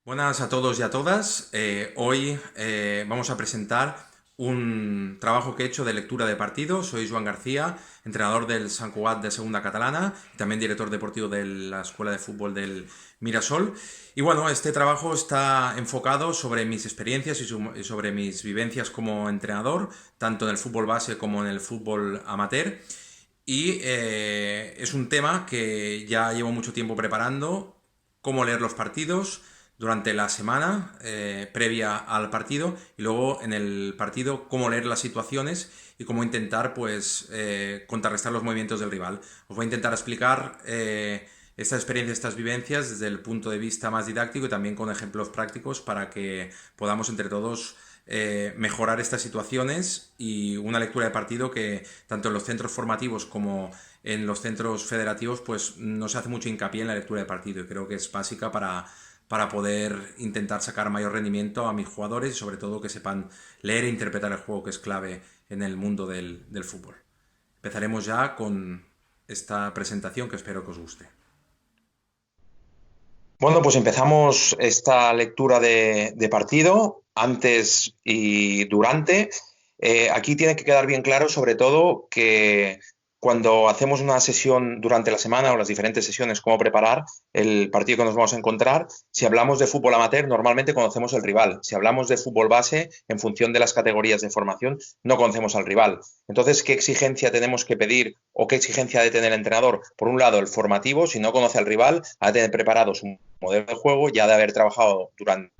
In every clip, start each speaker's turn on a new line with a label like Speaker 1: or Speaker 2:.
Speaker 1: Buenas a todos y a todas. Hoy vamos a presentar un trabajo que he hecho de lectura de partido. Soy Joan García, entrenador del Sant Cugat de Segunda Catalana, y también director deportivo de la Escuela de Fútbol del Mirasol. Y bueno, este trabajo está enfocado sobre mis experiencias y sobre mis vivencias como entrenador, tanto en el fútbol base como en el fútbol amateur. Y es un tema que ya llevo mucho tiempo preparando, cómo leer los partidos durante la semana previa al partido y luego en el partido cómo leer las situaciones y cómo intentar pues contrarrestar los movimientos del rival. Os voy a intentar explicar esta experiencia, estas vivencias desde el punto de vista más didáctico y también con ejemplos prácticos para que podamos entre todos mejorar estas situaciones y una lectura de partido que tanto en los centros formativos como en los centros federativos pues no se hace mucho hincapié en la lectura de partido y creo que es básica para poder intentar sacar mayor rendimiento a mis jugadores y sobre todo que sepan leer e interpretar el juego que es clave en el mundo del fútbol. Empezaremos ya con esta presentación que espero que os guste.
Speaker 2: Bueno, pues empezamos esta lectura de partido antes y durante. Aquí tiene que quedar bien claro, sobre todo, que cuando hacemos una sesión durante la semana o las diferentes sesiones, cómo preparar el partido que nos vamos a encontrar, si hablamos de fútbol amateur, normalmente conocemos el rival. Si hablamos de fútbol base, en función de las categorías de formación, no conocemos al rival. Entonces, ¿qué exigencia tenemos que pedir o qué exigencia de tener el entrenador? Por un lado, el formativo, si no conoce al rival, ha de tener preparado su modelo de juego, ya de haber trabajado durante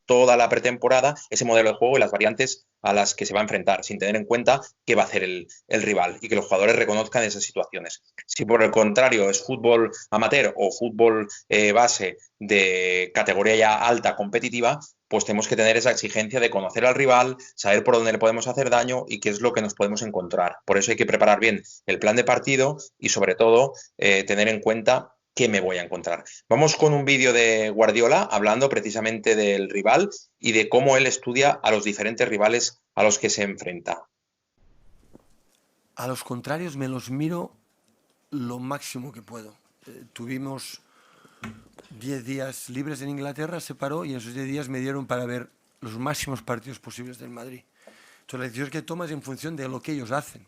Speaker 2: toda la pretemporada ese modelo de juego y las variantes a las que se va a enfrentar, sin tener en cuenta qué va a hacer el rival y que los jugadores reconozcan esas situaciones. Si por el contrario es fútbol amateur o fútbol base de categoría ya alta competitiva, pues tenemos que tener esa exigencia de conocer al rival, saber por dónde le podemos hacer daño y qué es lo que nos podemos encontrar. Por eso hay que preparar bien el plan de partido y sobre todo tener en cuenta qué me voy a encontrar. Vamos con un vídeo de Guardiola hablando precisamente del rival y de cómo él estudia a los diferentes rivales a los que se enfrenta.
Speaker 3: A los contrarios me los miro lo máximo que puedo. Tuvimos 10 días libres en Inglaterra, se paró y en esos 10 días me dieron para ver los máximos partidos posibles del Madrid. Entonces la decisión que tomas en función de lo que ellos hacen.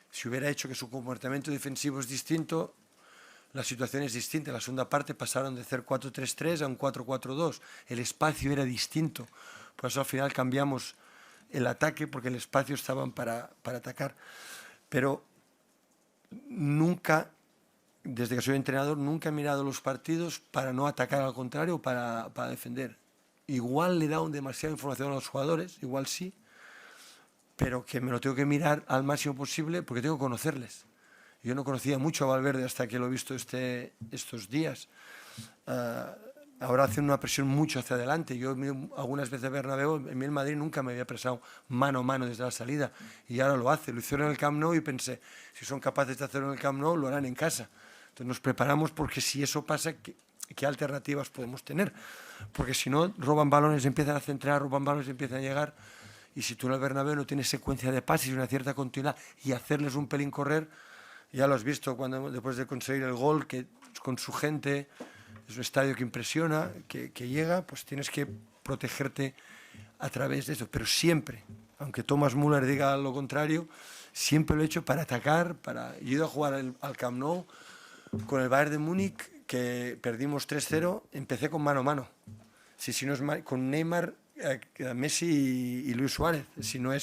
Speaker 3: Si hubiera hecho que su comportamiento defensivo es distinto, la situación es distinta. En la segunda parte pasaron de hacer 4-3-3 a un 4-4-2. El espacio era distinto. Por eso al final cambiamos el ataque porque el espacio estaban para atacar. Pero nunca, desde que soy entrenador, nunca he mirado los partidos para no atacar, al contrario, para defender. Igual le da demasiada información a los jugadores, igual sí, pero que me lo tengo que mirar al máximo posible porque tengo que conocerles. Yo no conocía mucho a Valverde hasta que lo he visto estos días. Uh, Ahora hacen una presión mucho hacia adelante. Yo algunas veces Bernabéu, en mí el Madrid nunca me había presado mano a mano desde la salida y ahora lo hace. Lo hicieron en el Camp Nou y pensé, si son capaces de hacerlo en el Camp Nou, lo harán en casa. Entonces nos preparamos porque si eso pasa, ¿qué alternativas podemos tener? Porque si no, roban balones, empiezan a centrar, roban balones, empiezan a llegar. Y si tú en el Bernabéu no tienes secuencia de pases y una cierta continuidad y hacerles un pelín correr, ya lo has visto cuando después de conseguir el gol, que con su gente es un estadio que impresiona, que llega, pues tienes que protegerte a través de eso. Pero siempre, aunque Thomas Müller diga lo contrario, siempre lo he hecho para atacar. Yo he ido a jugar al Camp Nou con el Bayern de Múnich, que perdimos 3-0, empecé con mano a mano. Si no es con Neymar, Messi y Luis Suárez. Si no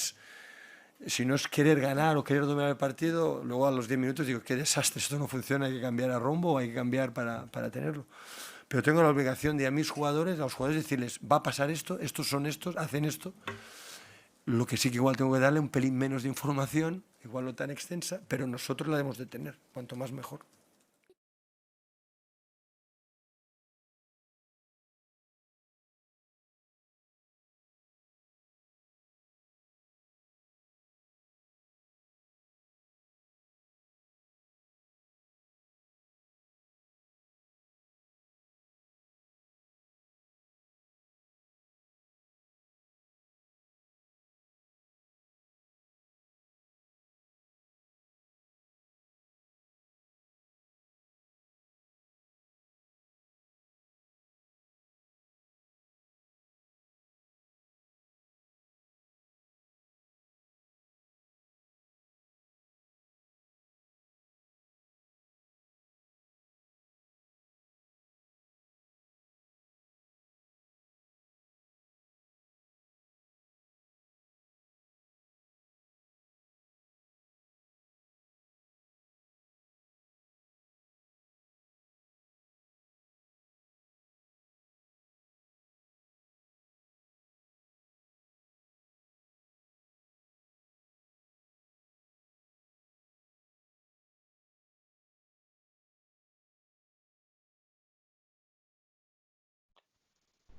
Speaker 3: es querer ganar o querer dominar el partido, luego a los 10 minutos digo, qué desastre, esto no funciona, hay que cambiar a rombo, hay que cambiar para tenerlo. Pero tengo la obligación de a los jugadores decirles, va a pasar esto, estos son estos, hacen esto. Lo que sí que igual tengo que darle un pelín menos de información, igual no tan extensa, pero nosotros la debemos de tener, cuanto más mejor.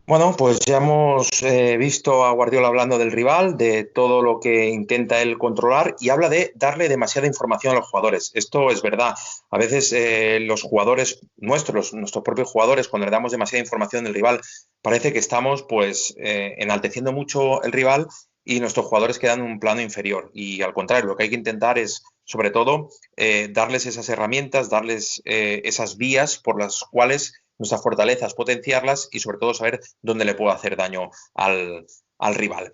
Speaker 2: Bueno, pues ya hemos visto a Guardiola hablando del rival, de todo lo que intenta él controlar y habla de darle demasiada información a los jugadores. Esto es verdad. A veces los jugadores nuestros propios jugadores, cuando le damos demasiada información del rival, parece que estamos pues enalteciendo mucho el rival y nuestros jugadores quedan en un plano inferior. Y al contrario, lo que hay que intentar es, sobre todo, darles esas herramientas, darles esas vías por las cuales nuestras fortalezas, potenciarlas y sobre todo saber dónde le puedo hacer daño al rival.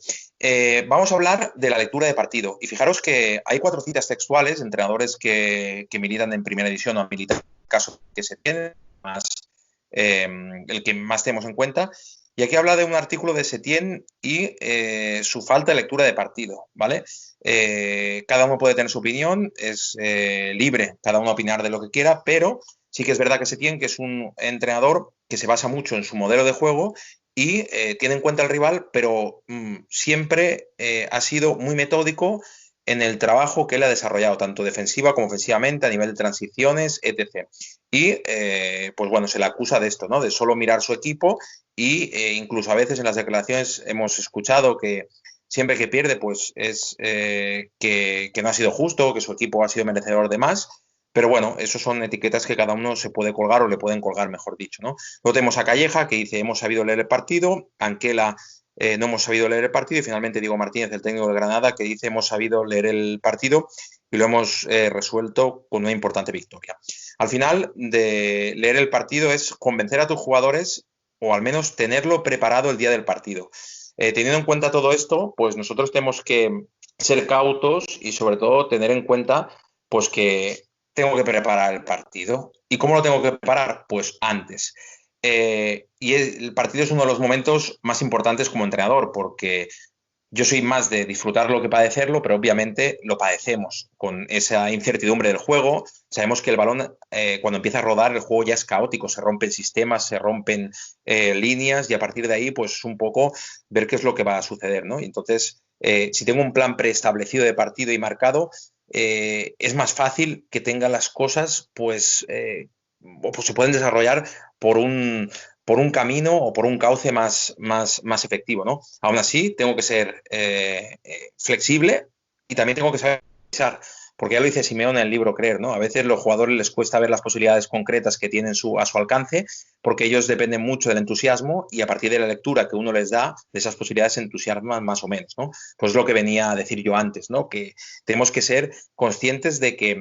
Speaker 2: Vamos a hablar de la lectura de partido y fijaros que hay 4 citas textuales, entrenadores que militan en primera división o han militado en el caso que se tiene, más, el que más tenemos en cuenta. Y aquí habla de un artículo de Setién y su falta de lectura de partido, ¿vale? Cada uno puede tener su opinión, es libre cada uno a opinar de lo que quiera, pero sí que es verdad que Setién, que es un entrenador que se basa mucho en su modelo de juego y tiene en cuenta al rival, pero siempre ha sido muy metódico en el trabajo que él ha desarrollado, tanto defensiva como ofensivamente, a nivel de transiciones, etc. Y, pues bueno, se le acusa de esto, ¿no? De solo mirar su equipo y incluso a veces en las declaraciones hemos escuchado que siempre que pierde, pues es que no ha sido justo, que su equipo ha sido merecedor de más. Pero bueno, eso son etiquetas que cada uno se puede colgar o le pueden colgar, mejor dicho, ¿no? Luego tenemos a Calleja, que dice, hemos sabido leer el partido, Anquela, no hemos sabido leer el partido, y finalmente Diego Martínez, el técnico de Granada, que dice, hemos sabido leer el partido y lo hemos resuelto con una importante victoria. Al final, de leer el partido es convencer a tus jugadores o al menos tenerlo preparado el día del partido. Teniendo en cuenta todo esto, pues nosotros tenemos que ser cautos y sobre todo tener en cuenta pues que tengo que preparar el partido. ¿Y cómo lo tengo que preparar? Pues antes. Y el partido es uno de los momentos más importantes como entrenador, porque yo soy más de disfrutarlo que padecerlo, pero obviamente lo padecemos con esa incertidumbre del juego. Sabemos que el balón, cuando empieza a rodar, el juego ya es caótico, se rompen sistemas, se rompen líneas y a partir de ahí, pues un poco ver qué es lo que va a suceder, ¿no? Y entonces, si tengo un plan preestablecido de partido y marcado, es más fácil que tenga las cosas, pues se pueden desarrollar por un camino o por un cauce más efectivo, ¿no? Aún así, tengo que ser flexible y también tengo que saber pensar, porque ya lo dice Simeone en el libro Creer, ¿no? A veces a los jugadores les cuesta ver las posibilidades concretas que tienen a su alcance porque ellos dependen mucho del entusiasmo y a partir de la lectura que uno les da, de esas posibilidades se entusiasman más o menos, ¿no? Pues lo que venía a decir yo antes, ¿no? Que tenemos que ser conscientes de que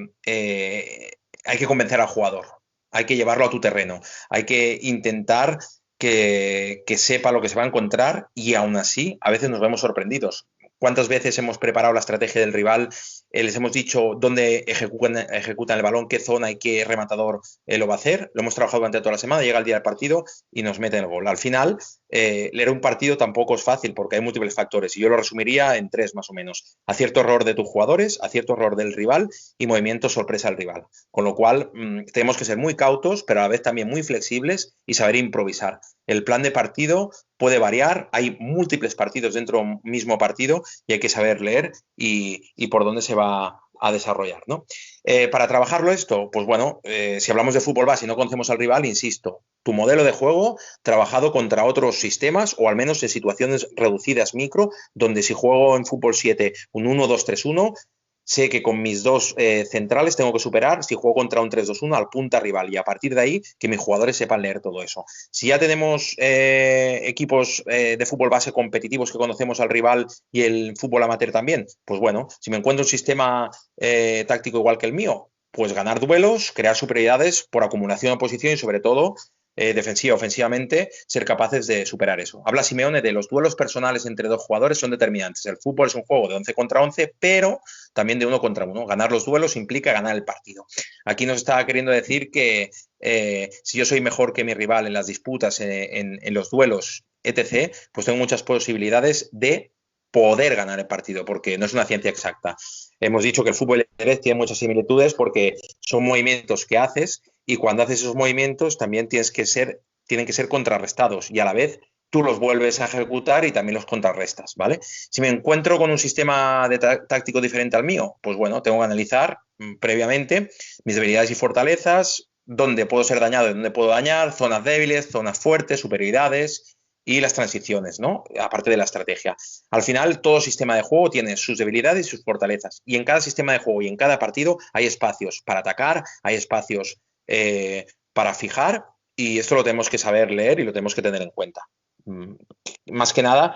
Speaker 2: hay que convencer al jugador, hay que llevarlo a tu terreno, hay que intentar que sepa lo que se va a encontrar y aún así a veces nos vemos sorprendidos. ¿Cuántas veces hemos preparado la estrategia del rival? Les hemos dicho dónde ejecutan el balón, qué zona y qué rematador lo va a hacer. Lo hemos trabajado durante toda la semana, llega el día del partido y nos meten el gol. Al final, leer un partido tampoco es fácil porque hay múltiples factores y yo lo resumiría en 3 más o menos. Acierto error de tus jugadores, acierto error del rival y movimiento sorpresa del rival. Con lo cual, tenemos que ser muy cautos, pero a la vez también muy flexibles y saber improvisar. El plan de partido puede variar, hay múltiples partidos dentro de un mismo partido y hay que saber leer y por dónde se va a desarrollar, ¿no? Para trabajarlo esto, pues bueno, si hablamos de fútbol base y no conocemos al rival, insisto, tu modelo de juego trabajado contra otros sistemas o al menos en situaciones reducidas micro, donde si juego en fútbol 7 un 1-2-3-1, sé que con mis dos centrales tengo que superar, si juego contra un 3-2-1, al punta rival y a partir de ahí que mis jugadores sepan leer todo eso. Si ya tenemos equipos de fútbol base competitivos que conocemos al rival y el fútbol amateur también, pues bueno, si me encuentro un sistema táctico igual que el mío, pues ganar duelos, crear superioridades por acumulación de posición y sobre todo defensiva, ofensivamente, ser capaces de superar eso. Habla Simeone de los duelos personales entre dos jugadores son determinantes. El fútbol es un juego de 11 contra 11, pero también de 1 contra 1. Ganar los duelos implica ganar el partido. Aquí nos está queriendo decir que si yo soy mejor que mi rival en las disputas, en los duelos, etc., pues tengo muchas posibilidades de poder ganar el partido, porque no es una ciencia exacta. Hemos dicho que el fútbol y el ajedrez tiene muchas similitudes porque son movimientos que haces y cuando haces esos movimientos también tienen que ser contrarrestados y a la vez tú los vuelves a ejecutar y también los contrarrestas, ¿vale? Si me encuentro con un sistema táctico diferente al mío, pues bueno, tengo que analizar previamente mis debilidades y fortalezas, dónde puedo ser dañado y dónde puedo dañar, zonas débiles, zonas fuertes, superioridades y las transiciones, ¿no? Aparte de la estrategia. Al final, todo sistema de juego tiene sus debilidades y sus fortalezas. Y en cada sistema de juego y en cada partido hay espacios para atacar, hay espacios para fijar, y esto lo tenemos que saber leer y lo tenemos que tener en cuenta. Más que nada,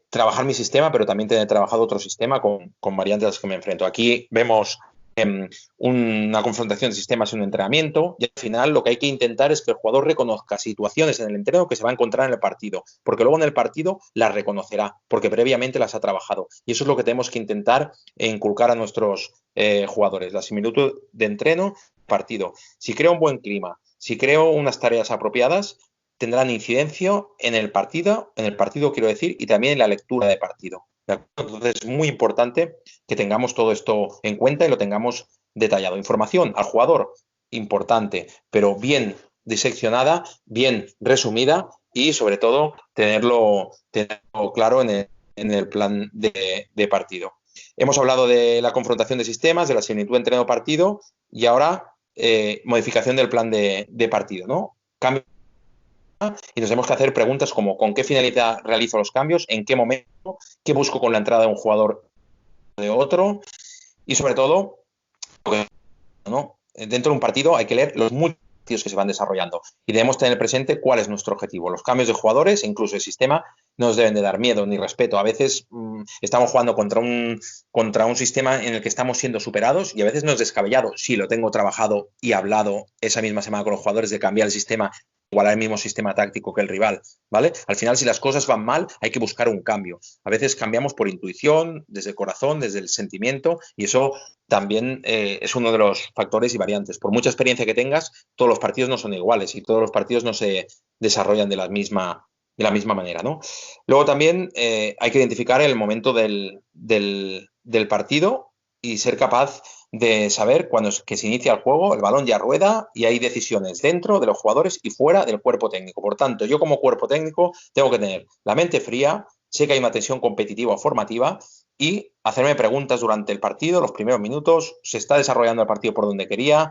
Speaker 2: trabajar mi sistema, pero también tener trabajado otro sistema con variantes a las que me enfrento. Aquí vemos una confrontación de sistemas en un entrenamiento, y al final lo que hay que intentar es que el jugador reconozca situaciones en el entreno que se va a encontrar en el partido, porque luego en el partido las reconocerá, porque previamente las ha trabajado. Y eso es lo que tenemos que intentar inculcar a nuestros jugadores, la similitud de entreno, partido. Si creo un buen clima, si creo unas tareas apropiadas, tendrán incidencia en el partido quiero decir, y también en la lectura de partido. Entonces es muy importante que tengamos todo esto en cuenta y lo tengamos detallado. Información al jugador, importante, pero bien diseccionada, bien resumida y sobre todo tenerlo claro en el plan de partido. Hemos hablado de la confrontación de sistemas, de la similitud entreno-partido y ahora modificación del plan de partido, ¿no? Cambio y nos tenemos que hacer preguntas como ¿con qué finalidad realizo los cambios? ¿En qué momento? ¿Qué busco con la entrada de un jugador o de otro? Y sobre todo, ¿no? Dentro de un partido hay que leer los múltiples partidos que se van desarrollando y debemos tener presente cuál es nuestro objetivo. Los cambios de jugadores, incluso el sistema, no nos deben de dar miedo ni respeto. A veces estamos jugando contra un sistema en el que estamos siendo superados y a veces no es descabellado. Sí, lo tengo trabajado y hablado esa misma semana con los jugadores de cambiar el sistema, igualar el mismo sistema táctico que el rival, ¿vale? Al final, si las cosas van mal, hay que buscar un cambio. A veces cambiamos por intuición, desde el corazón, desde el sentimiento, y eso también es uno de los factores y variantes. Por mucha experiencia que tengas, todos los partidos no son iguales y todos los partidos no se desarrollan de la misma manera, ¿no? Luego también hay que identificar el momento del partido y ser capaz de saber cuando es que se inicia el juego, el balón ya rueda y hay decisiones dentro de los jugadores y fuera del cuerpo técnico. Por tanto, yo como cuerpo técnico tengo que tener la mente fría, sé que hay una tensión competitiva o formativa y hacerme preguntas durante el partido, los primeros minutos, se está desarrollando el partido por donde quería,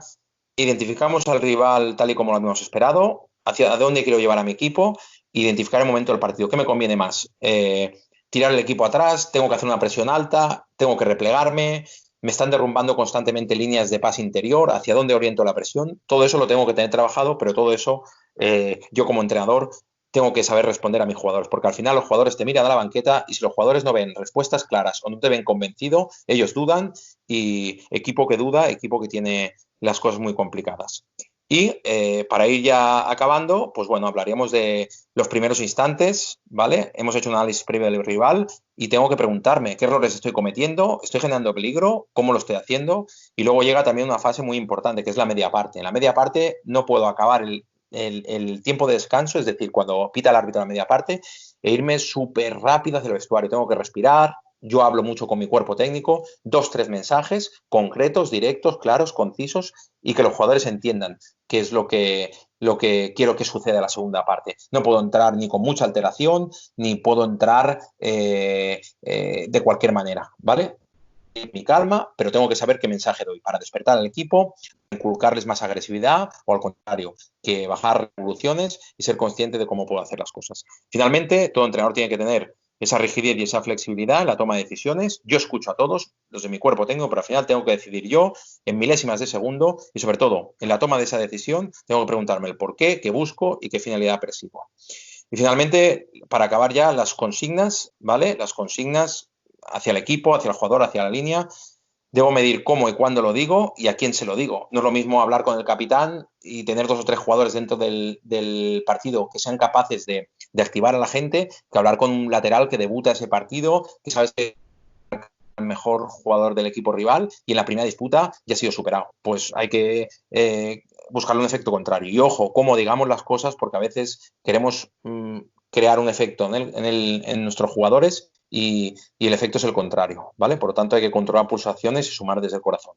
Speaker 2: identificamos al rival tal y como lo habíamos esperado, hacia dónde quiero llevar a mi equipo, identificar el momento del partido, ¿qué me conviene más? Tirar el equipo atrás, tengo que hacer una presión alta, tengo que replegarme, me están derrumbando constantemente líneas de pase interior, hacia dónde oriento la presión, todo eso lo tengo que tener trabajado, pero todo eso yo como entrenador tengo que saber responder a mis jugadores, porque al final los jugadores te miran a la banqueta y si los jugadores no ven respuestas claras o no te ven convencido, ellos dudan y equipo que duda, equipo que tiene las cosas muy complicadas. Y para ir ya acabando, pues bueno, hablaríamos de los primeros instantes, ¿vale? Hemos hecho un análisis previo del rival y tengo que preguntarme qué errores estoy cometiendo, estoy generando peligro, cómo lo estoy haciendo. Y luego llega también una fase muy importante, que es la media parte. En la media parte no puedo acabar el tiempo de descanso, es decir, cuando pita el árbitro la media parte, e irme súper rápido hacia el vestuario. Tengo que respirar. Yo hablo mucho con mi cuerpo técnico, 2-3 mensajes concretos, directos, claros, concisos y que los jugadores entiendan qué es lo que quiero que suceda en la segunda parte. No puedo entrar ni con mucha alteración, ni puedo entrar de cualquier manera, ¿vale? Mi calma, pero tengo que saber qué mensaje doy para despertar al equipo, inculcarles más agresividad o al contrario, que bajar revoluciones y ser consciente de cómo puedo hacer las cosas. Finalmente, todo entrenador tiene que tener esa rigidez y esa flexibilidad en la toma de decisiones. Yo escucho a todos, los de mi cuerpo tengo, pero al final tengo que decidir yo en milésimas de segundo y sobre todo en la toma de esa decisión tengo que preguntarme el por qué busco y qué finalidad persigo. Y finalmente, para acabar ya, las consignas, ¿vale? Las consignas hacia el equipo, hacia el jugador, hacia la línea. Debo medir cómo y cuándo lo digo y a quién se lo digo. No es lo mismo hablar con el capitán y tener 2 o 3 jugadores dentro del partido que sean capaces de activar a la gente que hablar con un lateral que debuta ese partido, que sabes que es el mejor jugador del equipo rival y en la primera disputa ya ha sido superado. Pues hay que buscarle un efecto contrario. Y ojo, cómo digamos las cosas, porque a veces queremos crear un efecto en nuestros jugadores y el efecto es el contrario, ¿vale? Por lo tanto, hay que controlar pulsaciones y sumar desde el corazón.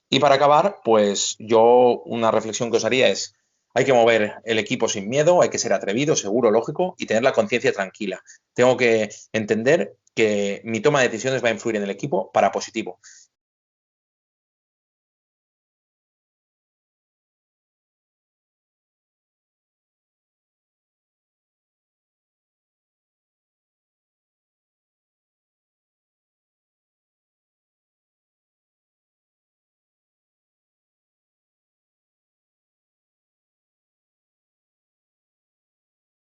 Speaker 2: Y para acabar, pues yo una reflexión que os haría es hay que mover el equipo sin miedo, hay que ser atrevido, seguro, lógico y tener la conciencia tranquila. Tengo que entender que mi toma de decisiones va a influir en el equipo para positivo.